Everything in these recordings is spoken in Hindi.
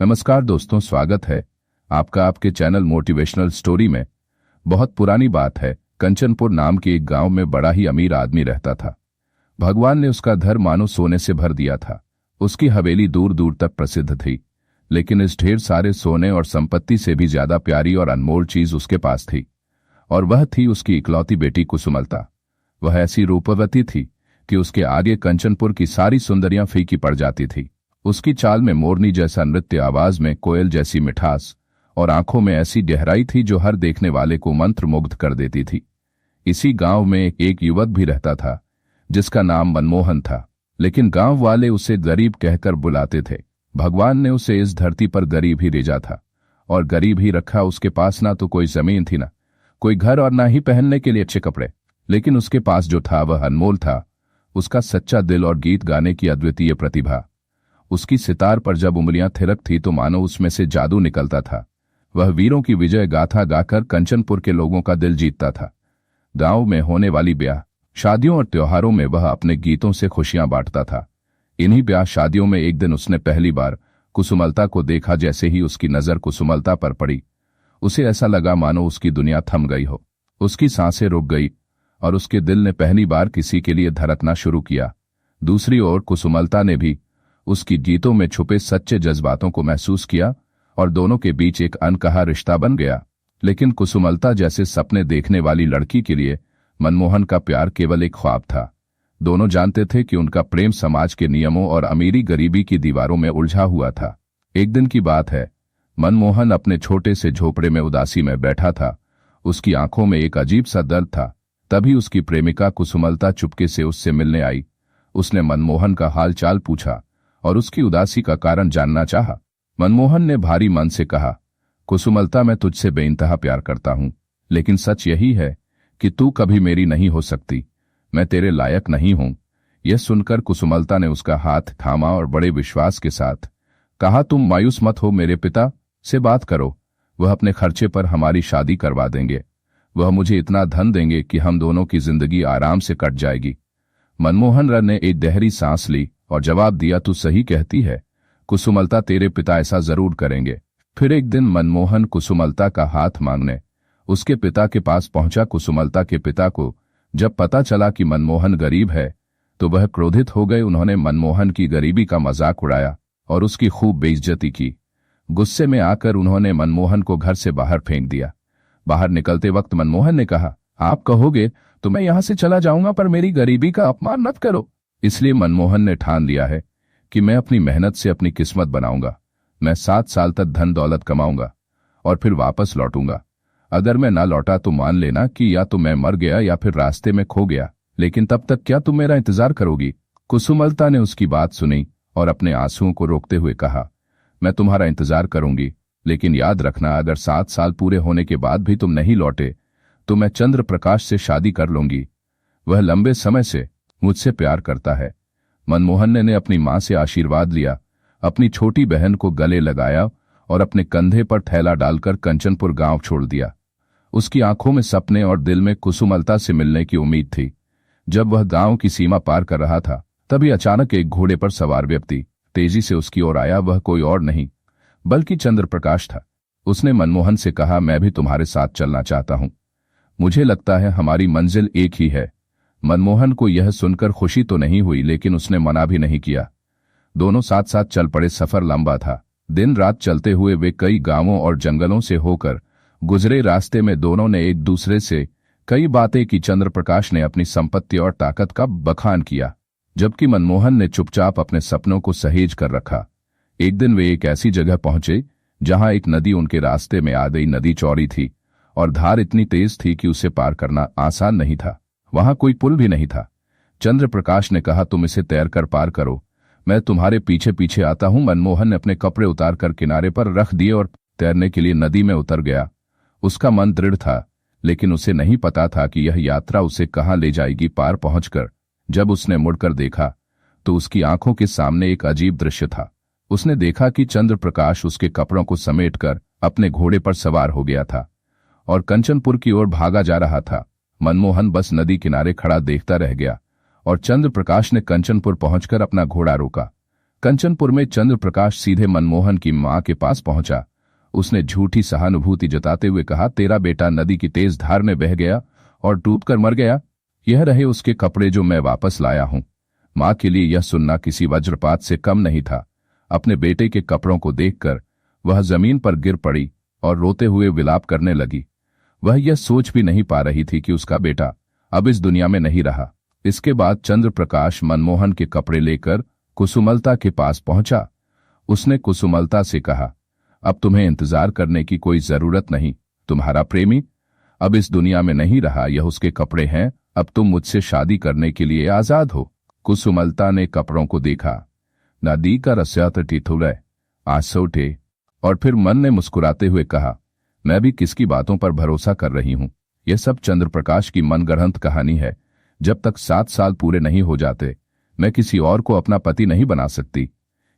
नमस्कार दोस्तों, स्वागत है आपका आपके चैनल मोटिवेशनल स्टोरी में। बहुत पुरानी बात है, कंचनपुर नाम के एक गांव में बड़ा ही अमीर आदमी रहता था। भगवान ने उसका घर मानो सोने से भर दिया था। उसकी हवेली दूर दूर तक प्रसिद्ध थी, लेकिन इस ढेर सारे सोने और संपत्ति से भी ज्यादा प्यारी और अनमोल चीज उसके पास थी, और वह थी उसकी इकलौती बेटी कुसुमलता। वह ऐसी रूपवती थी कि उसके आगे कंचनपुर की सारी सुंदरियां फीकी पड़ जाती थी। उसकी चाल में मोरनी जैसा नृत्य, आवाज में कोयल जैसी मिठास और आंखों में ऐसी गहराई थी जो हर देखने वाले को मंत्रमुग्ध कर देती थी। इसी गांव में एक युवक भी रहता था जिसका नाम मनमोहन था, लेकिन गांव वाले उसे गरीब कहकर बुलाते थे। भगवान ने उसे इस धरती पर गरीब ही भेजा था और गरीब ही रखा। उसके पास ना तो कोई जमीन थी, ना कोई घर और ना ही पहनने के लिए अच्छे कपड़े, लेकिन उसके पास जो था वह अनमोल था। उसका सच्चा दिल और गीत गाने की अद्वितीय प्रतिभा। उसकी सितार पर जब उंगलियां थिरक थी तो मानो उसमें से जादू निकलता था। वह वीरों की विजय गाथा गाकर कंचनपुर के लोगों का दिल जीतता था। गांव में होने वाली ब्याह, शादियों और त्योहारों में वह अपने गीतों से खुशियां बांटता था। इन्हीं ब्याह शादियों में एक दिन उसने पहली बार कुसुमलता को देखा। जैसे ही उसकी नजर कुसुमलता पर पड़ी, उसे ऐसा लगा मानो उसकी दुनिया थम गई हो। उसकी सांसें रुक गई और उसके दिल ने पहली बार किसी के लिए धड़कना शुरू किया। दूसरी ओर कुसुमलता ने भी उसकी गीतों में छुपे सच्चे जज्बातों को महसूस किया और दोनों के बीच एक अनकहा रिश्ता बन गया। लेकिन कुसुमलता जैसे सपने देखने वाली लड़की के लिए मनमोहन का प्यार केवल एक ख्वाब था। दोनों जानते थे कि उनका प्रेम समाज के नियमों और अमीरी गरीबी की दीवारों में उलझा हुआ था। एक दिन की बात है, मनमोहन अपने छोटे से झोपड़े में उदासी में बैठा था। उसकी आंखों में एक अजीब सा दर्द था। तभी उसकी प्रेमिका कुसुमलता चुपके से उससे मिलने आई। उसने मनमोहन का हाल चाल पूछा और उसकी उदासी का कारण जानना चाहा। मनमोहन ने भारी मन से कहा, कुसुमलता, मैं तुझसे बेइंतहा प्यार करता हूं, लेकिन सच यही है कि तू कभी मेरी नहीं हो सकती। मैं तेरे लायक नहीं हूं। यह सुनकर कुसुमलता ने उसका हाथ थामा और बड़े विश्वास के साथ कहा, तुम मायूस मत हो, मेरे पिता से बात करो। वह अपने खर्चे पर हमारी शादी करवा देंगे। वह मुझे इतना धन देंगे कि हम दोनों की जिंदगी आराम से कट जाएगी। मनमोहन ने एक गहरी सांस ली और जवाब दिया, तू सही कहती है कुसुमलता, तेरे पिता ऐसा जरूर करेंगे। फिर एक दिन मनमोहन कुसुमलता का हाथ मांगने उसके पिता के पास पहुंचा। कुसुमलता के पिता को जब पता चला कि मनमोहन गरीब है तो वह क्रोधित हो गए। उन्होंने मनमोहन की गरीबी का मजाक उड़ाया और उसकी खूब बेइज्जती की। गुस्से में आकर उन्होंने मनमोहन को घर से बाहर फेंक दिया। बाहर निकलते वक्त मनमोहन ने कहा, आप कहोगे तो मैं यहां से चला जाऊंगा, पर मेरी गरीबी का अपमान मत करो। इसलिए मनमोहन ने ठान लिया है कि मैं अपनी मेहनत से अपनी किस्मत बनाऊंगा। मैं 7 साल तक धन दौलत कमाऊंगा और फिर वापस लौटूंगा। अगर मैं ना लौटा तो मान लेना कि या तो मैं मर गया या फिर रास्ते में खो गया, लेकिन तब तक क्या तुम मेरा इंतजार करोगी? कुसुमलता ने उसकी बात सुनी और अपने आंसुओं को रोकते हुए कहा, मैं तुम्हारा इंतजार करूंगी, लेकिन याद रखना, अगर 7 साल पूरे होने के बाद भी तुम नहीं लौटे तो मैं चंद्र प्रकाश से शादी कर लूंगी। वह लंबे समय से मुझसे प्यार करता है। मनमोहन ने अपनी मां से आशीर्वाद लिया, अपनी छोटी बहन को गले लगाया और अपने कंधे पर थैला डालकर कंचनपुर गांव छोड़ दिया। उसकी आंखों में सपने और दिल में कुसुमलता से मिलने की उम्मीद थी। जब वह गांव की सीमा पार कर रहा था, तभी अचानक एक घोड़े पर सवार व्यक्ति तेजी से उसकी ओर आया। वह कोई और नहीं बल्कि चंद्र प्रकाश था। उसने मनमोहन से कहा, मैं भी तुम्हारे साथ चलना चाहता हूं। मुझे लगता है हमारी मंजिल एक ही है। मनमोहन को यह सुनकर खुशी तो नहीं हुई, लेकिन उसने मना भी नहीं किया। दोनों साथ साथ चल पड़े। सफर लंबा था। दिन रात चलते हुए वे कई गांवों और जंगलों से होकर गुजरे। रास्ते में दोनों ने एक दूसरे से कई बातें की। चंद्र प्रकाश ने अपनी संपत्ति और ताकत का बखान किया, जबकि मनमोहन ने चुपचाप अपने सपनों को सहेज कर रखा। एक दिन वे एक ऐसी जगह पहुंचे जहां एक नदी उनके रास्ते में आ गई। नदी चौड़ी थी और धार इतनी तेज थी कि उसे पार करना आसान नहीं था। वहां कोई पुल भी नहीं था। चंद्र प्रकाश ने कहा, तुम इसे तैर कर पार करो, मैं तुम्हारे पीछे पीछे आता हूं। मनमोहन ने अपने कपड़े उतार कर किनारे पर रख दिए और तैरने के लिए नदी में उतर गया। उसका मन दृढ़ था, लेकिन उसे नहीं पता था कि यह यात्रा उसे कहां ले जाएगी। पार पहुंचकर जब उसने मुड़कर देखा तो उसकी आंखों के सामने एक अजीब दृश्य था। उसने देखा कि चंद्र प्रकाश उसके कपड़ों को समेटकर अपने घोड़े पर सवार हो गया था और कंचनपुर की ओर भागा जा रहा था। मनमोहन बस नदी किनारे खड़ा देखता रह गया और चंद्र प्रकाश ने कंचनपुर पहुंचकर अपना घोड़ा रोका। कंचनपुर में चंद्र प्रकाश सीधे मनमोहन की मां के पास पहुंचा। उसने झूठी सहानुभूति जताते हुए कहा, तेरा बेटा नदी की तेज धार में बह गया और डूबकर मर गया। यह रहे उसके कपड़े जो मैं वापस लाया हूं। मां के लिए यह सुनना किसी वज्रपात से कम नहीं था। अपने बेटे के कपड़ों को देखकर वह जमीन पर गिर पड़ी और रोते हुए विलाप करने लगी। वह यह सोच भी नहीं पा रही थी कि उसका बेटा अब इस दुनिया में नहीं रहा। इसके बाद चंद्र प्रकाश मनमोहन के कपड़े लेकर कुसुमलता के पास पहुंचा। उसने कुसुमलता से कहा, अब तुम्हें इंतजार करने की कोई जरूरत नहीं। तुम्हारा प्रेमी अब इस दुनिया में नहीं रहा, यह उसके कपड़े हैं। अब तुम मुझसे शादी करने के लिए आजाद हो। कुसुमलता ने कपड़ों को देखा। नदी का रस्यात टिथुलय आसोटे और फिर मन ने मुस्कुराते हुए कहा, मैं भी किसकी बातों पर भरोसा कर रही हूं। यह सब चंद्र प्रकाश की मनगढ़ंत कहानी है। जब तक 7 साल पूरे नहीं हो जाते मैं किसी और को अपना पति नहीं बना सकती।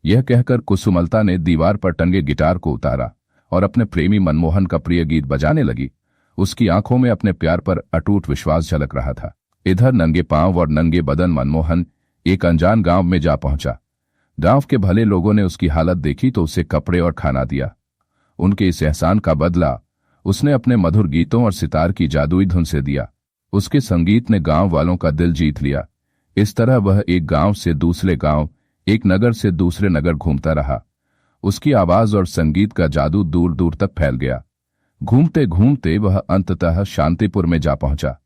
यह कहकर कुसुमलता ने दीवार पर टंगे गिटार को उतारा और अपने प्रेमी मनमोहन का प्रिय गीत बजाने लगी। उसकी आंखों में अपने प्यार पर अटूट विश्वास झलक रहा था। इधर नंगे पांव और नंगे बदन मनमोहन एक अनजान गांव में जा पहुंचा। गांव के भले लोगों ने उसकी हालत देखी तो उसे कपड़े और खाना दिया। उनके इस एहसान का बदला उसने अपने मधुर गीतों और सितार की जादुई धुन से दिया। उसके संगीत ने गांव वालों का दिल जीत लिया। इस तरह वह एक गांव से दूसरे गांव, एक नगर से दूसरे नगर घूमता रहा। उसकी आवाज और संगीत का जादू दूर दूर तक फैल गया। घूमते घूमते वह अंततः शांतिपुर में जा पहुंचा।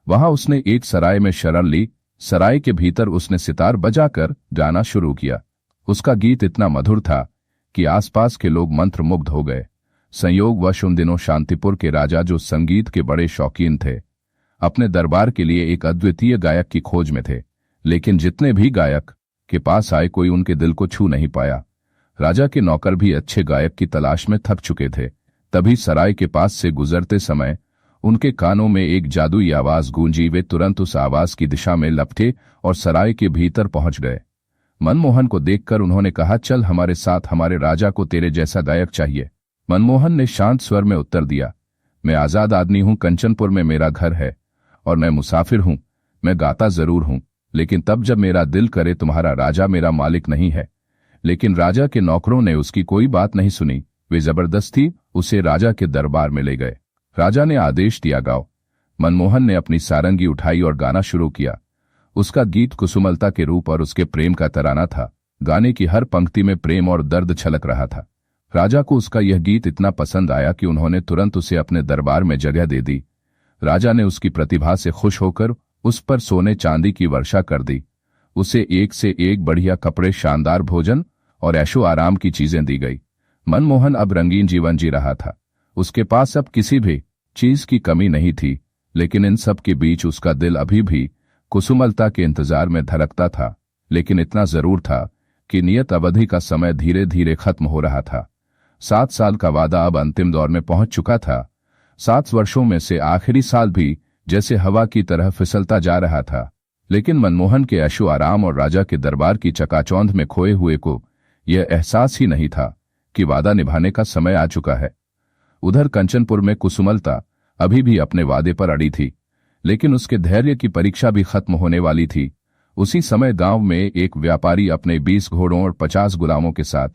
वहां उसने एक सराय में शरण ली। सराय के भीतर उसने सितार बजाकर गाना शुरू किया। उसका गीत इतना मधुर था कि आसपास के लोग मंत्रमुग्ध हो गए। संयोगवश उन दिनों शांतिपुर के राजा, जो संगीत के बड़े शौकीन थे, अपने दरबार के लिए एक अद्वितीय गायक की खोज में थे। लेकिन जितने भी गायक के पास आए, कोई उनके दिल को छू नहीं पाया। राजा के नौकर भी अच्छे गायक की तलाश में थक चुके थे। तभी सराय के पास से गुजरते समय उनके कानों में एक जादुई आवाज गूंजी। वे तुरंत उस आवाज की दिशा में लपटे और सराय के भीतर पहुंच गए। मनमोहन को देखकर उन्होंने कहा, चल हमारे साथ, हमारे राजा को तेरे जैसा गायक चाहिए। मनमोहन ने शांत स्वर में उत्तर दिया, मैं आजाद आदमी हूं, कंचनपुर में मेरा घर है और मैं मुसाफिर हूं। मैं गाता जरूर हूं, लेकिन तब जब मेरा दिल करे। तुम्हारा राजा मेरा मालिक नहीं है। लेकिन राजा के नौकरों ने उसकी कोई बात नहीं सुनी। वे जबरदस्ती उसे राजा के दरबार में ले गए। राजा ने आदेश दिया, गाओ। मनमोहन ने अपनी सारंगी उठाई और गाना शुरू किया। उसका गीत कुसुमलता के रूप और उसके प्रेम का तराना था। गाने की हर पंक्ति में प्रेम और दर्द छलक रहा था। राजा को उसका यह गीत इतना पसंद आया कि उन्होंने तुरंत उसे अपने दरबार में जगह दे दी। राजा ने उसकी प्रतिभा से खुश होकर उस पर सोने चांदी की वर्षा कर दी। उसे एक से एक बढ़िया कपड़े, शानदार भोजन और ऐशो आराम की चीजें दी गई। मनमोहन अब रंगीन जीवन जी रहा था। उसके पास अब किसी भी चीज की कमी नहीं थी। लेकिन इन सब के बीच उसका दिल अभी भी कुसुमलता के इंतजार में धड़कता था। लेकिन इतना जरूर था कि नियत अवधि का समय धीरे धीरे खत्म हो रहा था। 7 साल का वादा अब अंतिम दौर में पहुंच चुका था। 7 वर्षों में से आखिरी साल भी जैसे हवा की तरह फिसलता जा रहा था। लेकिन मनमोहन के ऐशो आराम और राजा के दरबार की चकाचौंध में खोए हुए को यह एहसास ही नहीं था कि वादा निभाने का समय आ चुका है। उधर कंचनपुर में कुसुमलता अभी भी अपने वादे पर अड़ी थी, लेकिन उसके धैर्य की परीक्षा भी खत्म होने वाली थी। उसी समय गांव में एक व्यापारी अपने 20 घोड़ों और 50 गुलामों के साथ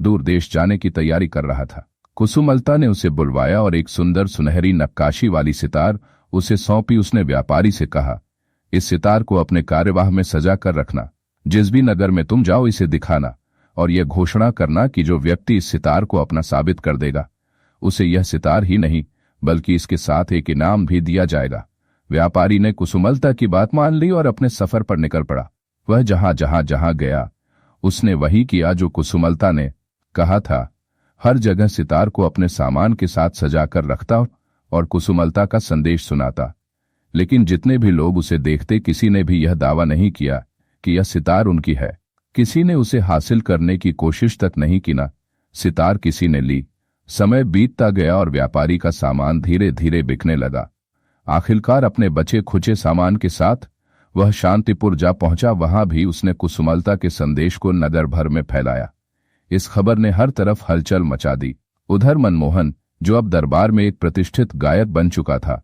दूर देश जाने की तैयारी कर रहा था। कुसुमलता ने उसे बुलवाया और एक सुंदर सुनहरी नक्काशी वाली सितार उसे सौंपी। उसने व्यापारी से कहा, इस सितार को अपने कार्यवाह में सजा कर रखना। जिस भी नगर में तुम जाओ इसे दिखाना और यह घोषणा करना कि जो व्यक्ति इस सितार को अपना साबित कर देगा, उसे यह सितार ही नहीं बल्कि इसके साथ एक इनाम भी दिया जाएगा। व्यापारी ने कुसुमलता की बात मान ली और अपने सफर पर निकल पड़ा। वह जहां गया उसने वही किया जो कुसुमलता ने कहा था। हर जगह सितार को अपने सामान के साथ सजाकर रखता और कुसुमलता का संदेश सुनाता। लेकिन जितने भी लोग उसे देखते, किसी ने भी यह दावा नहीं किया कि यह सितार उनकी है। किसी ने उसे हासिल करने की कोशिश तक नहीं की। ना सितार किसी ने ली। समय बीतता गया और व्यापारी का सामान धीरे धीरे बिकने लगा। आखिरकार अपने बचे खुचे सामान के साथ वह शांतिपुर जा पहुंचा। वहां भी उसने कुसुमलता के संदेश को नगर भर में फैलाया। इस खबर ने हर तरफ हलचल मचा दी। उधर मनमोहन, जो अब दरबार में एक प्रतिष्ठित गायक बन चुका था,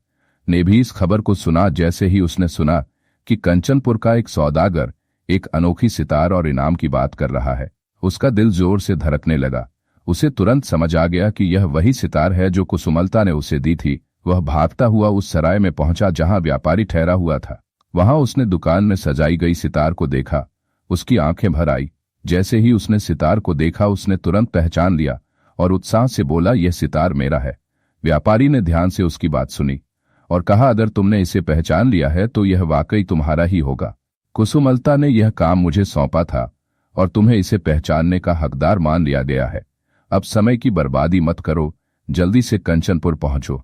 ने भी इस खबर को सुना। जैसे ही उसने सुना कि कंचनपुर का एक सौदागर एक अनोखी सितार और इनाम की बात कर रहा है, उसका दिल जोर से धड़कने लगा। उसे तुरंत समझ आ गया कि यह वही सितार है जो कुसुमलता ने उसे दी थी। वह भागता हुआ उस सराय में पहुंचा जहां व्यापारी ठहरा हुआ था। वहां उसने दुकान में सजाई गई सितार को देखा। उसकी आंखें भर आई। जैसे ही उसने सितार को देखा उसने तुरंत पहचान लिया और उत्साह से बोला, यह सितार मेरा है। व्यापारी ने ध्यान से उसकी बात सुनी और कहा, अगर तुमने इसे पहचान लिया है तो यह वाकई तुम्हारा ही होगा। कुसुमलता ने यह काम मुझे सौंपा था और तुम्हें इसे पहचानने का हकदार मान लिया गया है। अब समय की बर्बादी मत करो, जल्दी से कंचनपुर पहुंचो।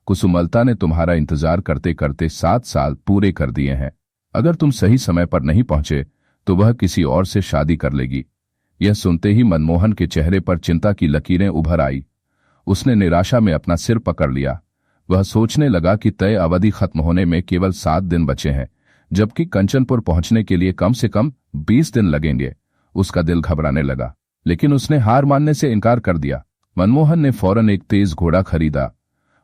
कुसुमलता ने तुम्हारा इंतजार करते करते 7 साल पूरे कर दिए हैं। अगर तुम सही समय पर नहीं पहुंचे तो वह किसी और से शादी कर लेगी। यह सुनते ही मनमोहन के चेहरे पर चिंता की लकीरें उभर आई। उसने निराशा में अपना सिर पकड़ लिया। वह सोचने लगा कि तय अवधि खत्म होने में केवल 7 दिन बचे हैं, जबकि कंचनपुर पहुंचने के लिए कम से कम 20 दिन लगेंगे। उसका दिल घबराने लगा, लेकिन उसने हार मानने से इनकार कर दिया। मनमोहन ने फौरन एक तेज घोड़ा खरीदा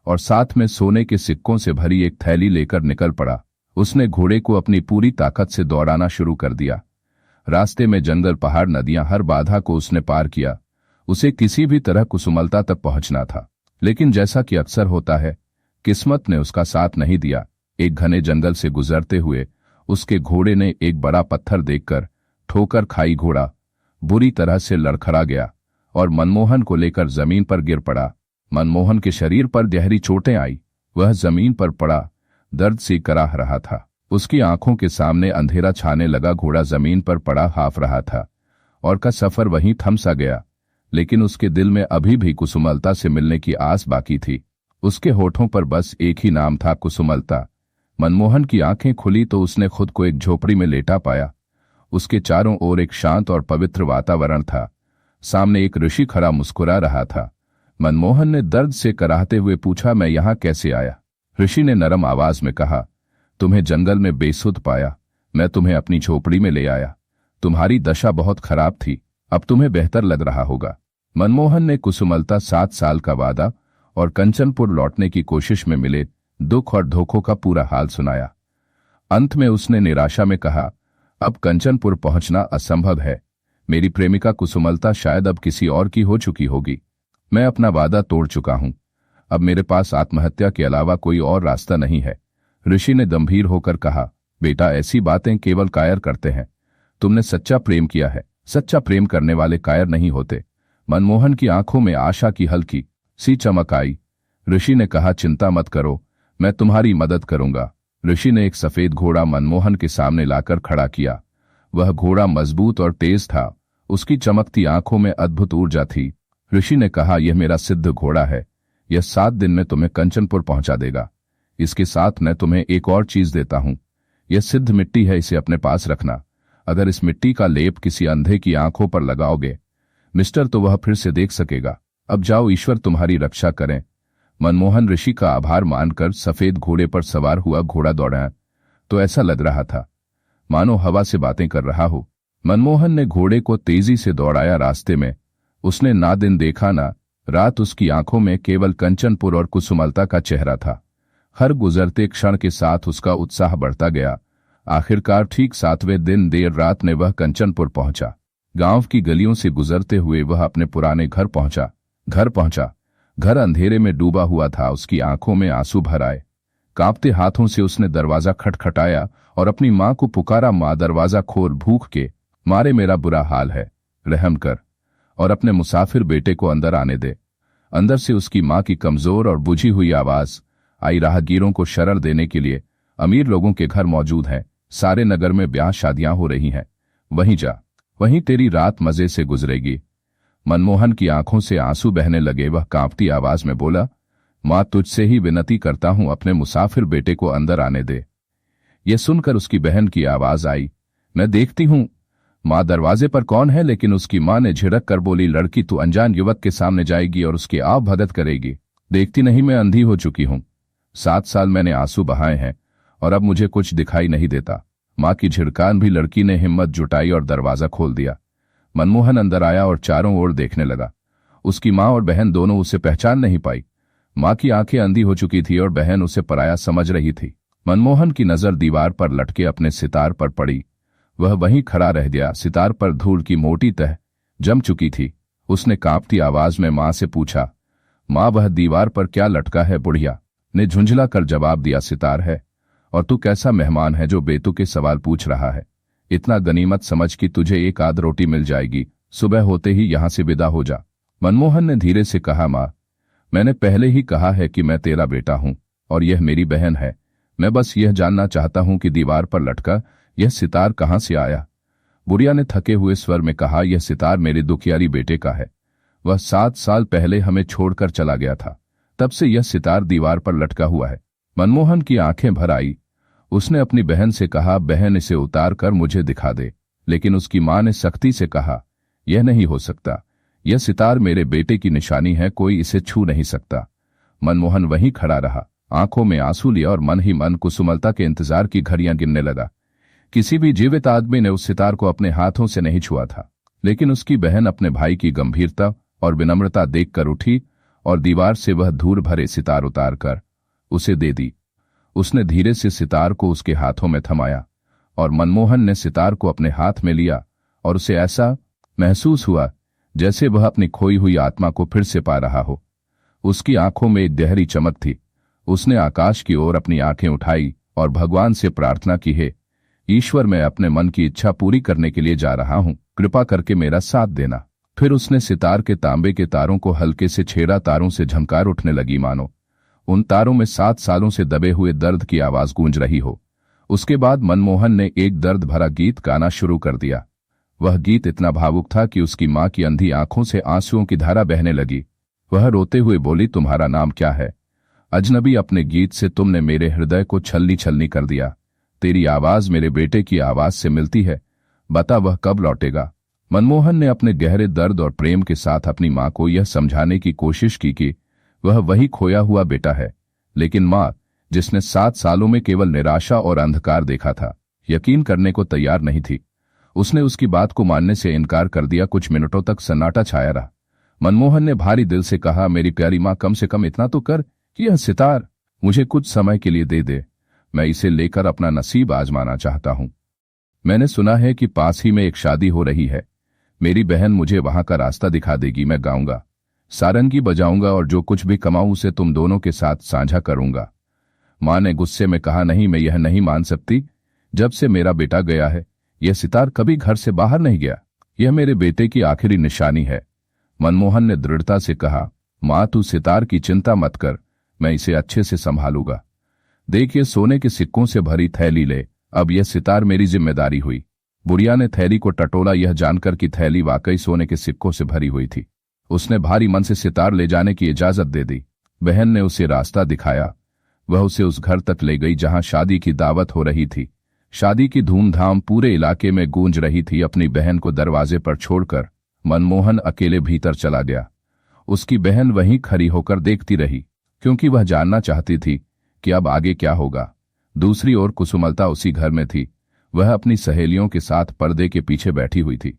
और साथ में सोने के सिक्कों से भरी एक थैली लेकर निकल पड़ा। उसने घोड़े को अपनी पूरी ताकत से दौड़ाना शुरू कर दिया। रास्ते में जंगल, पहाड़, नदियां, हर बाधा को उसने पार किया। उसे किसी भी तरह कुसुमलता तक पहुंचना था, लेकिन जैसा कि अक्सर होता है, किस्मत ने उसका साथ नहीं दिया। एक घने जंगल से गुजरते हुए उसके घोड़े ने एक बड़ा पत्थर देखकर ठोकर खाई। घोड़ा बुरी तरह से लड़खड़ा गया और मनमोहन को लेकर जमीन पर गिर पड़ा। मनमोहन के शरीर पर गहरी चोटें आई। वह जमीन पर पड़ा दर्द से कराह रहा था। उसकी आंखों के सामने अंधेरा छाने लगा। घोड़ा जमीन पर पड़ा हाफ रहा था और का सफर वहीं थम सा गया। लेकिन उसके दिल में अभी भी कुसुमलता से मिलने की आस बाकी थी। उसके होठों पर बस एक ही नाम था, कुसुमलता। मनमोहन की आंखें खुली तो उसने खुद को एक झोपड़ी में लेटा पाया। उसके चारों ओर एक शांत और पवित्र वातावरण था। सामने एक ऋषि खड़ा मुस्कुरा रहा था। मनमोहन ने दर्द से कराहते हुए पूछा, मैं यहां कैसे आया? ऋषि ने नरम आवाज में कहा, तुम्हें जंगल में बेसुध पाया, मैं तुम्हें अपनी झोपड़ी में ले आया। तुम्हारी दशा बहुत खराब थी, अब तुम्हें बेहतर लग रहा होगा। मनमोहन ने कुसुमलता 7 साल का वादा और कंचनपुर लौटने की कोशिश में मिले दुख और धोखों का पूरा हाल सुनाया। अंत में उसने निराशा में कहा, अब कंचनपुर पहुंचना असंभव है। मेरी प्रेमिका कुसुमलता शायद अब किसी और की हो चुकी होगी। मैं अपना वादा तोड़ चुका हूं। अब मेरे पास आत्महत्या के अलावा कोई और रास्ता नहीं है। ऋषि ने गंभीर होकर कहा, बेटा, ऐसी बातें केवल कायर करते हैं। तुमने सच्चा प्रेम किया है। सच्चा प्रेम करने वाले कायर नहीं होते। मनमोहन की आंखों में आशा की हल्की सी चमक आई। ऋषि ने कहा, चिंता मत करो, मैं तुम्हारी मदद करूंगा। ऋषि ने एक सफेद घोड़ा मनमोहन के सामने लाकर खड़ा किया। वह घोड़ा मजबूत और तेज था। उसकी चमकती आंखों में अद्भुत ऊर्जा थी। ऋषि ने कहा, यह मेरा सिद्ध घोड़ा है। यह 7 दिन में तुम्हें कंचनपुर पहुंचा देगा। इसके साथ मैं तुम्हें एक और चीज देता हूं। यह सिद्ध मिट्टी है, इसे अपने पास रखना। अगर इस मिट्टी का लेप किसी अंधे की आंखों पर लगाओगे मिस्टर, तो वह फिर से देख सकेगा। अब जाओ, ईश्वर तुम्हारी रक्षा करें। मनमोहन ऋषि का आभार मानकर सफेद घोड़े पर सवार हुआ। घोड़ा दौड़ा तो ऐसा लग रहा था मानो हवा से बातें कर रहा हो। मनमोहन ने घोड़े को तेजी से दौड़ाया। रास्ते में उसने ना दिन देखा ना रात। उसकी आंखों में केवल कंचनपुर और कुसुमलता का चेहरा था। हर गुजरते क्षण के साथ उसका उत्साह बढ़ता गया। आखिरकार ठीक 7वें दिन देर रात में वह कंचनपुर पहुंचा। गांव की गलियों से गुजरते हुए वह अपने पुराने घर पहुंचा। घर अंधेरे में डूबा हुआ था। उसकी आंखों में आंसू भर आए। कांपते हाथों से उसने दरवाजा खटखटाया और अपनी मां को पुकारा, मां, दरवाजा खोल, भूख के मारे मेरा बुरा हाल है, रहम कर और अपने मुसाफिर बेटे को अंदर आने दे। अंदर से उसकी मां की कमजोर और बुझी हुई आवाज आई, राहगीरों को शरण देने के लिए अमीर लोगों के घर मौजूद हैं। सारे नगर में ब्याह शादियां हो रही हैं। वहीं जा, वहीं तेरी रात मजे से गुजरेगी। मनमोहन की आंखों से आंसू बहने लगे। वह कांपती आवाज में बोला, मां, तुझसे ही विनती करता हूं, अपने मुसाफिर बेटे को अंदर आने दे। यह सुनकर उसकी बहन की आवाज आई, मैं देखती हूं। मां, दरवाजे पर कौन है? लेकिन उसकी मां ने झिड़क कर बोली, लड़की, तू अनजान युवक के सामने जाएगी और उसकी आव भगत करेगी। देखती नहीं मैं अंधी हो चुकी हूं। 7 साल मैंने आंसू बहाए हैं और अब मुझे कुछ दिखाई नहीं देता। मां की झिड़कान भी लड़की ने हिम्मत जुटाई और दरवाजा खोल दिया। मनमोहन अंदर आया और चारों ओर देखने लगा। उसकी मां और बहन दोनों उसे पहचान नहीं पाई। मां की आंखें अंधी हो चुकी थी और बहन उसे पराया समझ रही थी। मनमोहन की नजर दीवार पर लटके अपने सितार पर पड़ी। वह वहीं खड़ा रह गया। सितार पर धूल की मोटी तह जम चुकी थी। उसने कांपती आवाज में मां से पूछा, मां वह दीवार पर क्या लटका है? बुढ़िया ने झुंझला कर जवाब दिया, सितार है। और तू कैसा मेहमान है जो बेतुके सवाल पूछ रहा है? इतना गनीमत समझ कि तुझे एक आध रोटी मिल जाएगी, सुबह होते ही यहां से विदा हो जा। मनमोहन ने धीरे से कहा, मां, मैंने पहले ही कहा है कि मैं तेरा बेटा हूं और यह मेरी बहन है। मैं बस यह जानना चाहता हूं कि दीवार पर लटका यह सितार कहां से आया? बुढ़िया ने थके हुए स्वर में कहा, यह सितार मेरे दुखियारी बेटे का है। वह 7 साल पहले हमें छोड़कर चला गया था, तब से यह सितार दीवार पर लटका हुआ है। मनमोहन की आंखें भर आई। उसने अपनी बहन से कहा, बहन इसे उतार कर मुझे दिखा दे। लेकिन उसकी मां ने सख्ती से कहा, यह नहीं हो सकता, यह सितार मेरे बेटे की निशानी है, कोई इसे छू नहीं सकता। मनमोहन वहीं खड़ा रहा, आंखों में आंसू लिया और मन ही मन कुसुमलता के इंतजार की घड़ियां गिनने लगा। किसी भी जीवित आदमी ने उस सितार को अपने हाथों से नहीं छुआ था, लेकिन उसकी बहन अपने भाई की गंभीरता और विनम्रता देखकर उठी और दीवार से वह धूल भरे सितार उतार कर उसे दे दी। उसने धीरे से सितार को उसके हाथों में थमाया और मनमोहन ने सितार को अपने हाथ में लिया और उसे ऐसा महसूस हुआ जैसे वह अपनी खोई हुई आत्मा को फिर से पा रहा हो। उसकी आंखों में एक गहरी चमक थी। उसने आकाश की ओर अपनी आंखें उठाई और भगवान से प्रार्थना की, हे ईश्वर, मैं अपने मन की इच्छा पूरी करने के लिए जा रहा हूं, कृपा करके मेरा साथ देना। फिर उसने सितार के तांबे के तारों को हल्के से छेड़ा। तारों से झंकार उठने लगी, मानो उन तारों में 7 सालों से दबे हुए दर्द की आवाज गूंज रही हो। उसके बाद मनमोहन ने एक दर्द भरा गीत गाना शुरू कर दिया। वह गीत इतना भावुक था कि उसकी मां की अंधी आंखों से आंसुओं की धारा बहने लगी। वह रोते हुए बोली, तुम्हारा नाम क्या है? अजनबी, अपने गीत से तुमने मेरे हृदय को छलनी छलनी कर दिया। तेरी आवाज मेरे बेटे की आवाज से मिलती है, बता वह कब लौटेगा? मनमोहन ने अपने गहरे दर्द और प्रेम के साथ अपनी मां को यह समझाने की कोशिश की कि वह वही खोया हुआ बेटा है, लेकिन मां, जिसने 7 सालों में केवल निराशा और अंधकार देखा था, यकीन करने को तैयार नहीं थी। उसने उसकी बात को मानने से इनकार कर दिया। कुछ मिनटों तक सन्नाटा छाया रहा। मनमोहन ने भारी दिल से कहा, मेरी प्यारी मां, कम से कम इतना तो कर कि यह सितार मुझे कुछ समय के लिए दे दे। मैं इसे लेकर अपना नसीब आजमाना चाहता हूं। मैंने सुना है कि पास ही में एक शादी हो रही है। मेरी बहन मुझे वहां का रास्ता दिखा देगी। मैं गाऊंगा, सारंगी बजाऊंगा और जो कुछ भी कमाऊं उसे तुम दोनों के साथ साझा करूंगा। मां ने गुस्से में कहा, नहीं, मैं यह नहीं मान सकती। जब से मेरा बेटा गया है, यह सितार कभी घर से बाहर नहीं गया। यह मेरे बेटे की आखिरी निशानी है। मनमोहन ने दृढ़ता से कहा, मां, तू सितार की चिंता मत कर, मैं इसे अच्छे से संभालूंगा। देखिए, सोने के सिक्कों से भरी थैली ले, अब यह सितार मेरी जिम्मेदारी हुई। बुढ़िया ने थैली को टटोला, यह जानकर कि थैली वाकई सोने के सिक्कों से भरी हुई थी। उसने भारी मन से सितार ले जाने की इजाजत दे दी। बहन ने उसे रास्ता दिखाया। वह उसे उस घर तक ले गई जहां शादी की दावत हो रही थी। शादी की धूमधाम पूरे इलाके में गूंज रही थी। अपनी बहन को दरवाजे पर छोड़कर मनमोहन अकेले भीतर चला गया। उसकी बहन वहीं खड़ी होकर देखती रही, क्योंकि वह जानना चाहती थी कि अब आगे क्या होगा। दूसरी ओर कुसुमलता उसी घर में थी। वह अपनी सहेलियों के साथ पर्दे के पीछे बैठी हुई थी।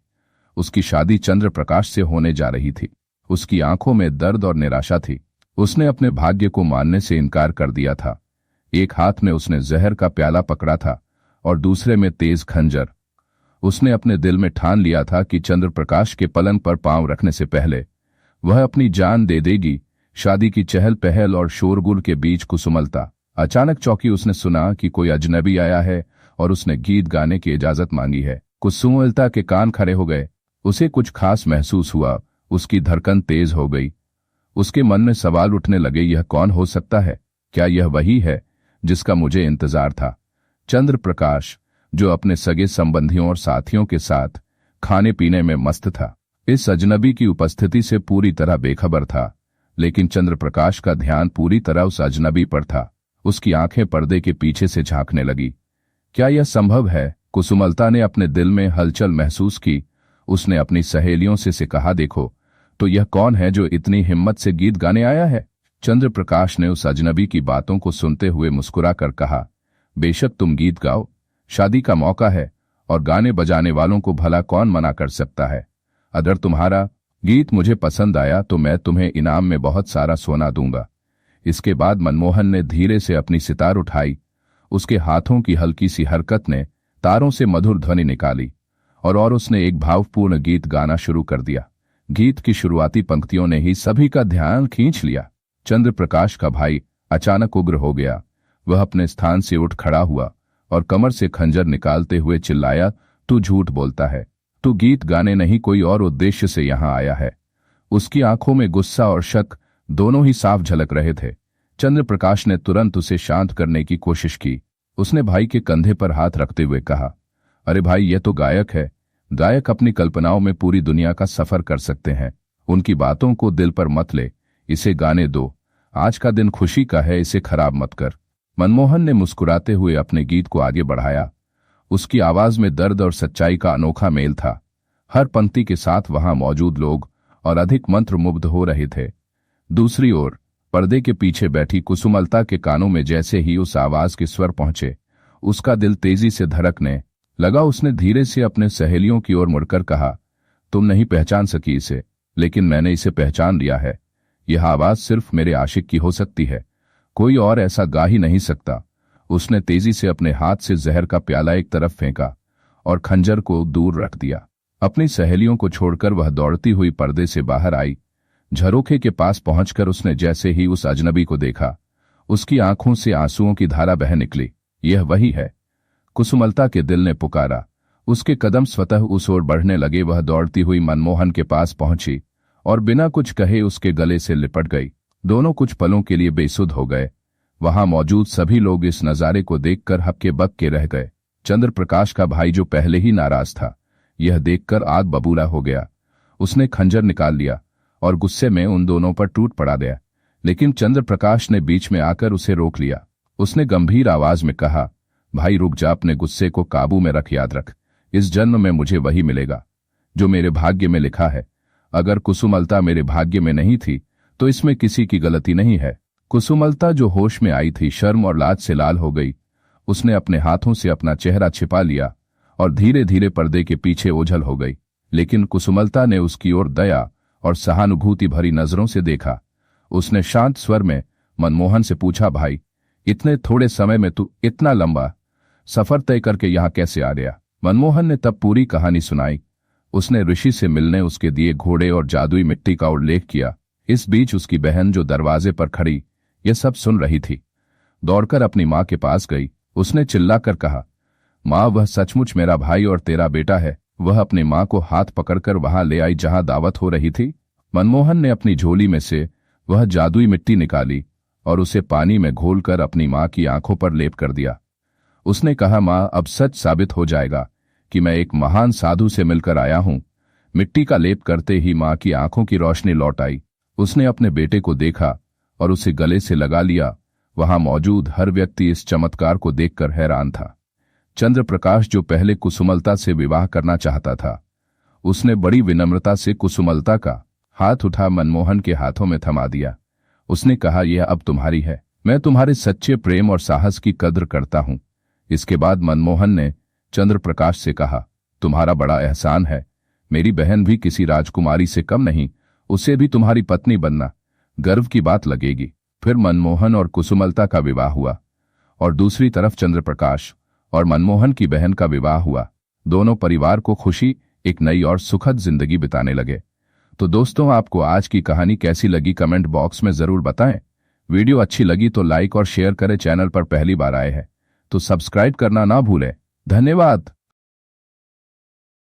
उसकी शादी चंद्र प्रकाश से होने जा रही थी। उसकी आंखों में दर्द और निराशा थी। उसने अपने भाग्य को मानने से इनकार कर दिया था। एक हाथ में उसने जहर का प्याला पकड़ा था और दूसरे में तेज खंजर। उसने अपने दिल में ठान लिया था कि चंद्र प्रकाश के पलंग पर पांव रखने से पहले वह अपनी जान दे देगी। शादी की चहल पहल और शोरगुल के बीच कुसुमलता अचानक चौंकी। उसने सुना कि कोई अजनबी आया है और उसने गीत गाने की इजाजत मांगी है। कुसुमलता के कान खड़े हो गए। उसे कुछ खास महसूस हुआ। उसकी धड़कन तेज हो गई। उसके मन में सवाल उठने लगे, यह कौन हो सकता है? क्या यह वही है जिसका मुझे इंतजार था? चंद्र प्रकाश, जो अपने सगे संबंधियों और साथियों के साथ खाने पीने में मस्त था, इस अजनबी की उपस्थिति से पूरी तरह बेखबर था। लेकिन चंद्र प्रकाश का ध्यान पूरी तरह उस अजनबी पर था। उसकी आंखें पर्दे के पीछे से झांकने लगी। क्या यह संभव है? कुसुमलता ने अपने दिल में हलचल महसूस की। उसने अपनी सहेलियों से कहा, देखो तो यह कौन है जो इतनी हिम्मत से गीत गाने आया है? चंद्र प्रकाश ने उस अजनबी की बातों को सुनते हुए मुस्कुरा कर कहा, बेशक तुम गीत गाओ, शादी का मौका है और गाने बजाने वालों को भला कौन मना कर सकता है। अगर तुम्हारा गीत मुझे पसंद आया तो मैं तुम्हें इनाम में बहुत सारा सोना दूंगा। इसके बाद मनमोहन ने धीरे से अपनी सितार उठाई। उसके हाथों की हल्की सी हरकत ने तारों से मधुर ध्वनि निकाली और उसने एक भावपूर्ण गीत गाना शुरू कर दिया। गीत की शुरुआती पंक्तियों ने ही सभी का ध्यान खींच लिया। चंद्र प्रकाश का भाई अचानक उग्र हो गया। वह अपने स्थान से उठ खड़ा हुआ और कमर से खंजर निकालते हुए चिल्लाया, तू झूठ बोलता है, तू गीत गाने नहीं कोई और उद्देश्य से यहां आया है। उसकी आंखों में गुस्सा और शक दोनों ही साफ झलक रहे थे। चंद्र प्रकाश ने तुरंत उसे शांत करने की कोशिश की। उसने भाई के कंधे पर हाथ रखते हुए कहा, अरे भाई, यह तो गायक है। गायक अपनी कल्पनाओं में पूरी दुनिया का सफर कर सकते हैं। उनकी बातों को दिल पर मत ले, इसे गाने दो। आज का दिन खुशी का है, इसे खराब मत कर। मनमोहन ने मुस्कुराते हुए अपने गीत को आगे बढ़ाया। उसकी आवाज में दर्द और सच्चाई का अनोखा मेल था। हर पंक्ति के साथ वहां मौजूद लोग और अधिक मंत्रमुग्ध हो रहे थे। दूसरी ओर पर्दे के पीछे बैठी कुसुमलता के कानों में जैसे ही उस आवाज के स्वर पहुंचे, उसका दिल तेजी से धड़कने लगा। उसने धीरे से अपने सहेलियों की ओर मुड़कर कहा, तुम नहीं पहचान सकी इसे, लेकिन मैंने इसे पहचान लिया है। यह आवाज सिर्फ मेरे आशिक की हो सकती है, कोई और ऐसा गा ही नहीं सकता। उसने तेजी से अपने हाथ से जहर का प्याला एक तरफ फेंका और खंजर को दूर रख दिया। अपनी सहेलियों को छोड़कर वह दौड़ती हुई पर्दे से बाहर आई। झरोखे के पास पहुंचकर उसने जैसे ही उस अजनबी को देखा, उसकी आंखों से आंसुओं की धारा बह निकली। यह वही है, कुसुमलता के दिल ने पुकारा। उसके कदम स्वतः उस ओर बढ़ने लगे। वह दौड़ती हुई मनमोहन के पास पहुंची और बिना कुछ कहे उसके गले से लिपट गई। दोनों कुछ पलों के लिए बेसुध हो गए। वहां मौजूद सभी लोग इस नजारे को देखकर हक्के बक्के रह गए। चंद्र प्रकाश का भाई, जो पहले ही नाराज था, यह देखकर आग बबूला हो गया। उसने खंजर निकाल लिया और गुस्से में उन दोनों पर टूट पड़ा गया। लेकिन चंद्र प्रकाश ने बीच में आकर उसे रोक लिया। उसने गंभीर आवाज में कहा, भाई रुक जा, अपने गुस्से को काबू में रख। याद रख, इस जन्म में मुझे वही मिलेगा जो मेरे भाग्य में लिखा है। अगर कुसुमलता मेरे भाग्य में नहीं थी तो इसमें किसी की गलती नहीं है। कुसुमलता, जो होश में आई थी, शर्म और लाज से लाल हो गई। उसने अपने हाथों से अपना चेहरा छिपा लिया और धीरे धीरे पर्दे के पीछे ओझल हो गई। लेकिन कुसुमलता ने उसकी ओर दया और सहानुभूति भरी नजरों से देखा। उसने शांत स्वर में मनमोहन से पूछा, भाई, इतने थोड़े समय में तू इतना लंबा सफर तय करके यहां कैसे आ गया? मनमोहन ने तब पूरी कहानी सुनाई। उसने ऋषि से मिलने उसके दिए घोड़े और जादुई मिट्टी का उल्लेख किया। इस बीच उसकी बहन, जो दरवाजे पर खड़ी यह सब सुन रही थी, दौड़कर अपनी मां के पास गई। उसने चिल्लाकर कहा, मां, वह सचमुच मेरा भाई और तेरा बेटा है। वह अपनी मां को हाथ पकड़कर वहां ले आई जहां दावत हो रही थी। मनमोहन ने अपनी झोली में से वह जादुई मिट्टी निकाली और उसे पानी में घोलकर अपनी मां की आंखों पर लेप कर दिया। उसने कहा, मां, अब सच साबित हो जाएगा कि मैं एक महान साधु से मिलकर आया हूं। मिट्टी का लेप करते ही मां की आंखों की रोशनी लौट आई। उसने अपने बेटे को देखा और उसे गले से लगा लिया। वहां मौजूद हर व्यक्ति इस चमत्कार को देखकर हैरान था। चंद्र प्रकाश, जो पहले कुसुमलता से विवाह करना चाहता था, उसने बड़ी विनम्रता से कुसुमलता का हाथ उठा मनमोहन के हाथों में थमा दिया। उसने कहा, यह अब तुम्हारी है। मैं तुम्हारे सच्चे प्रेम और साहस की कद्र करता हूं। इसके बाद मनमोहन ने चंद्र प्रकाश से कहा, तुम्हारा बड़ा एहसान है। मेरी बहन भी किसी राजकुमारी से कम नहीं, उसे भी तुम्हारी पत्नी बनना गर्व की बात लगेगी। फिर मनमोहन और कुसुमलता का विवाह हुआ और दूसरी तरफ चंद्र प्रकाश और मनमोहन की बहन का विवाह हुआ। दोनों परिवार को खुशी, एक नई और सुखद जिंदगी बिताने लगे। तो दोस्तों, आपको आज की कहानी कैसी लगी कमेंट बॉक्स में जरूर बताएं। वीडियो अच्छी लगी तो लाइक और शेयर करें। चैनल पर पहली बार आए हैं तो सब्सक्राइब करना ना भूलें। धन्यवाद।